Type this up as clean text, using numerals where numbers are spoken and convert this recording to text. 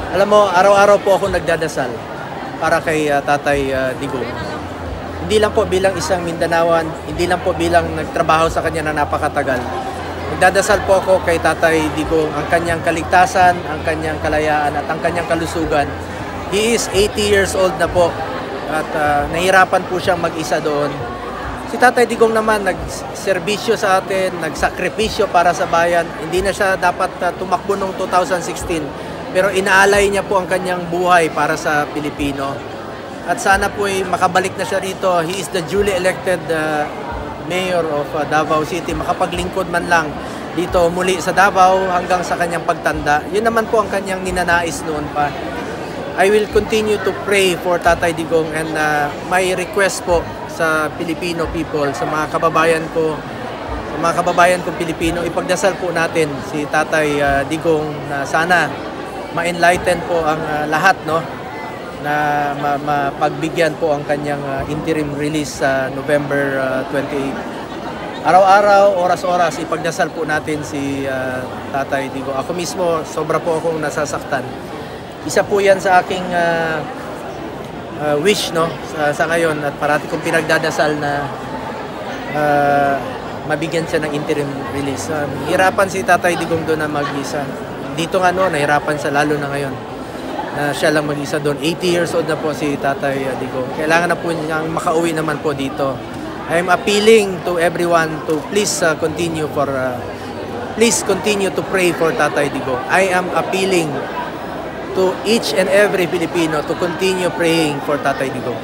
Alam mo, araw-araw po ako nagdadasal para kay Tatay Digong. Hindi lang po bilang isang Mindanaoan, hindi lang po bilang nagtrabaho sa kanya na napakatagal. Nagdadasal po ako kay Tatay Digong, ang kanyang kaligtasan, ang kanyang kalayaan at ang kanyang kalusugan. He is 80 years old na po at nahirapan po siyang mag-isa doon. Si Tatay Digong naman nagserbisyo sa atin, nagsakripisyo para sa bayan. Hindi na siya dapat tumakbo noong 2016. Pero inaalay niya po ang kanyang buhay para sa Pilipino. At sana po ay makabalik na siya rito. He is the duly elected mayor of Davao City. Makapaglingkod man lang dito muli sa Davao hanggang sa kanyang pagtanda. Yun naman po ang kanyang ninanais noon pa. I will continue to pray for Tatay Digong and my request po sa Filipino people, sa mga kababayan ko, kong Pilipino, ipagdasal po natin si Tatay Digong na sana ma-enlighten po ang lahat, no, na mapagbigyan po ang kanyang interim release sa November 28. Araw-araw, oras-oras, ipagdasal po natin si Tatay Digong. Ako mismo, sobra po akong nasasaktan. Isa po yan sa aking wish, no, sa ngayon, at parati kong pinagdadasal na mabigyan siya ng interim release. Hirapan si Tatay Digong doon na mag-isa. Dito nga no, nahirapan sa lalo na ngayon na siya lang mag-isa doon. 80 years old na po si Tatay Digong. Kailangan na po niyang makauwi naman po dito. I am appealing to everyone to please continue to pray for Tatay Digong. I am appealing to each and every Filipino to continue praying for Tatay Digong.